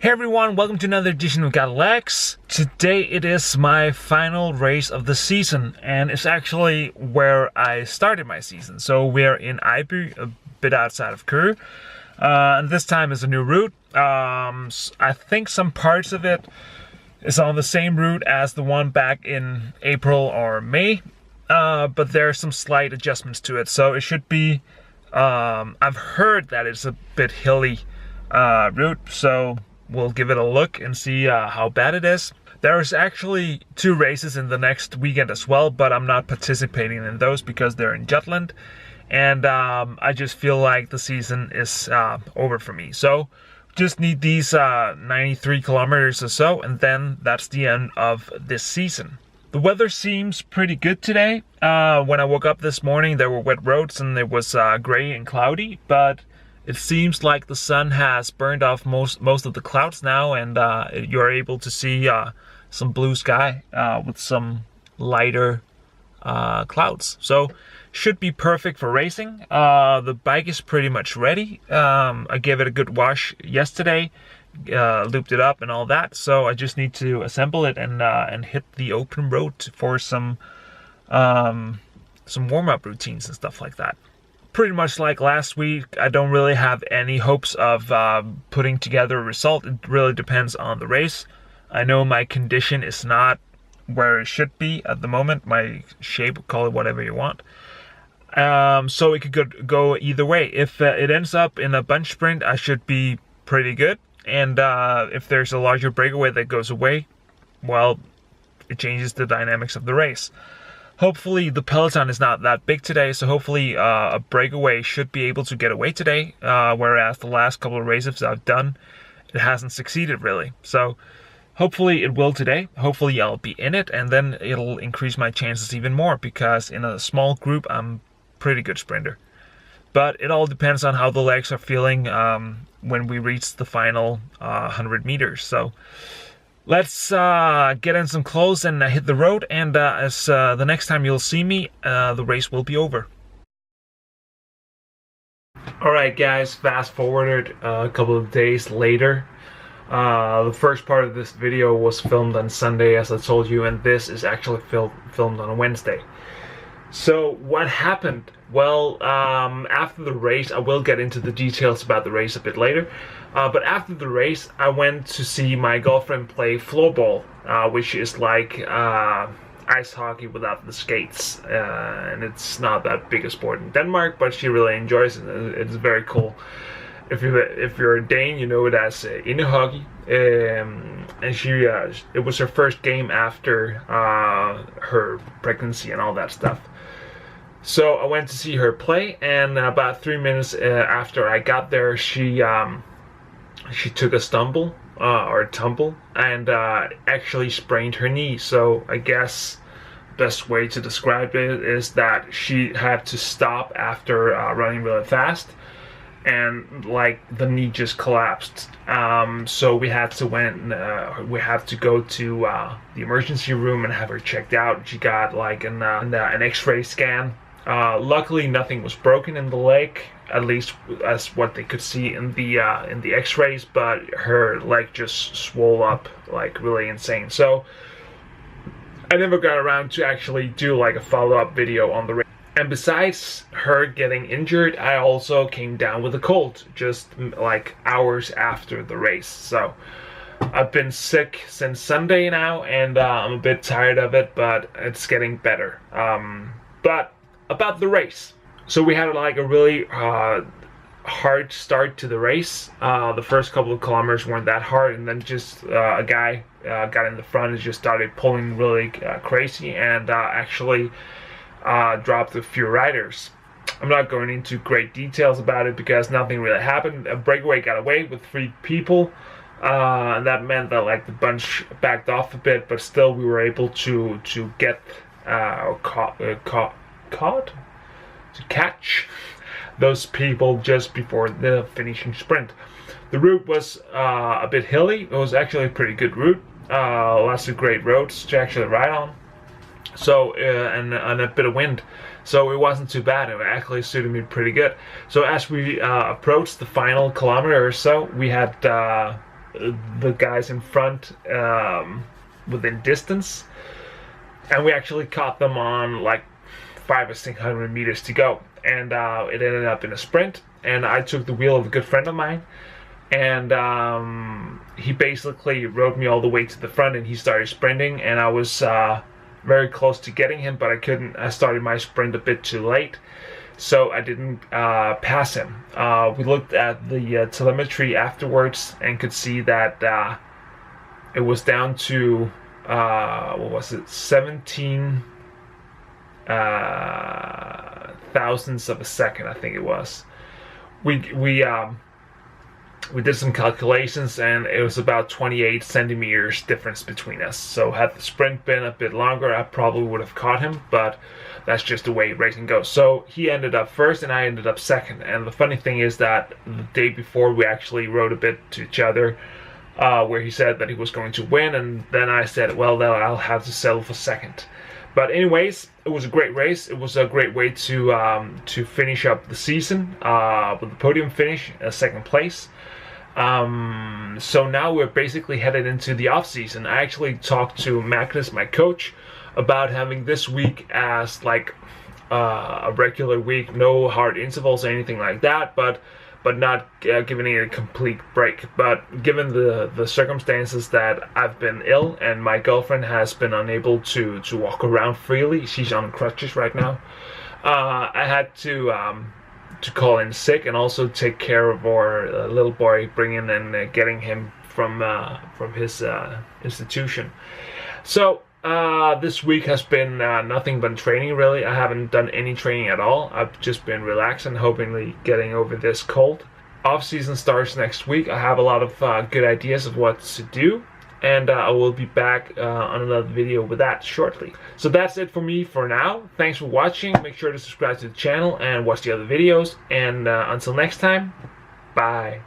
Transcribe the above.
Hey everyone, welcome to another edition of Gotlegs. Today it is my final race of the season, and it's actually where I started my season. So we're in Ejby, a bit outside of Køge, and this time is a new route. I think some parts of it is on the same route as the one back in April or May, but there are some slight adjustments to it. So it should be, I've heard that it's a bit hilly route, so we'll give it a look and see how bad it is. There's actually 2 races in the next weekend as well, but I'm not participating in those because they're in Jutland, and I just feel like the season is over for me. So just need these 93 kilometers or so, and then that's the end of this season. The weather seems pretty good today. When I woke up this morning, there were wet roads and it was gray and cloudy, but it seems like the sun has burned off most of the clouds now, and you're able to see some blue sky with some lighter clouds. So should be perfect for racing. The bike is pretty much ready. I gave it a good wash yesterday, looped it up and all that. So I just need to assemble it and hit the open road for some warm-up routines and stuff like that. Pretty much like last week, I don't really have any hopes of putting together a result. It really depends on the race. I know my condition is not where it should be at the moment. My shape, call it whatever you want. So it could go either way. If it ends up in a bunch sprint, I should be pretty good. And if there's a larger breakaway that goes away, well, it changes the dynamics of the race. Hopefully the peloton is not that big today, so hopefully a breakaway should be able to get away today, whereas the last couple of races I've done, it hasn't succeeded really. So hopefully it will today. Hopefully I'll be in it, and then it'll increase my chances even more, because in a small group I'm a pretty good sprinter. But it all depends on how the legs are feeling when we reach the final 100 meters. So let's get in some clothes and hit the road, and as the next time you'll see me, the race will be over. Alright guys, fast forwarded a couple of days later. The first part of this video was filmed on Sunday, as I told you, and this is actually filmed on a Wednesday. So what happened? Well, after the race, I will get into the details about the race a bit later, but after the race I went to see my girlfriend play floorball, which is like ice hockey without the skates, and it's not that big a sport in Denmark, but she really enjoys it. It's very cool. If you're a Dane, you know it as innehockey, and she it was her first game after her pregnancy and all that stuff. So I went to see her play, and about 3 minutes after I got there, she took a stumble or a tumble, and actually sprained her knee. So I guess best way to describe it is that she had to stop after running really fast, and like the knee just collapsed. So we had to go to the emergency room and have her checked out. She got like an X-ray scan. Luckily nothing was broken in the leg, at least as what they could see in the X-rays, but her leg just swole up like really insane. So I never got around to actually do like a follow-up video on the race. And besides her getting injured, I also came down with a cold just like hours after the race. So I've been sick since Sunday now, and I'm a bit tired of it, but it's getting better. But about the race. So we had like a really hard start to the race. The first couple of kilometers weren't that hard, and then just a guy got in the front and just started pulling really crazy, and actually dropped a few riders. I'm not going into great details about it because nothing really happened. A breakaway got away with 3 people, and that meant that like the bunch backed off a bit, but still we were able to get to catch those people just before the finishing sprint. The route was a bit hilly. It was actually a pretty good route. Lots of great roads to actually ride on. So and a bit of wind, so it wasn't too bad. It actually suited me pretty good. So as we approached the final kilometer or so, we had the guys in front within distance, and we actually caught them on like 500 or 600 meters to go, and it ended up in a sprint. And I took the wheel of a good friend of mine, and he basically rode me all the way to the front, and he started sprinting, and I was very close to getting him, but I couldn't. I started my sprint a bit too late, so I didn't pass him. We looked at the telemetry afterwards and could see that it was down to what was it, 17 thousandths of a second, I think it was. We did some calculations, and it was about 28 centimeters difference between us. So had the sprint been a bit longer, I probably would have caught him, but that's just the way racing goes. So he ended up first and I ended up second. And the funny thing is that the day before we actually rode a bit to each other, where he said that he was going to win, and then I said, well, then I'll have to settle for second. But anyways, it was a great race. It was a great way to finish up the season with the podium finish, second place. So now we're basically headed into the off season. I actually talked to Magnus, my coach, about having this week as like a regular week, no hard intervals or anything like that, but not giving it a complete break. But given the circumstances that I've been ill and my girlfriend has been unable to walk around freely, she's on crutches right now, I had to call in sick and also take care of our little boy, bringing and getting him from his institution. So this week has been nothing but training, really. I haven't done any training at all. I've just been relaxing, hopefully getting over this cold. Off season starts next week. I have a lot of good ideas of what to do, and I will be back on another video with that shortly. So that's it for me for now. Thanks for watching. Make sure to subscribe to the channel and watch the other videos, and until next time, bye.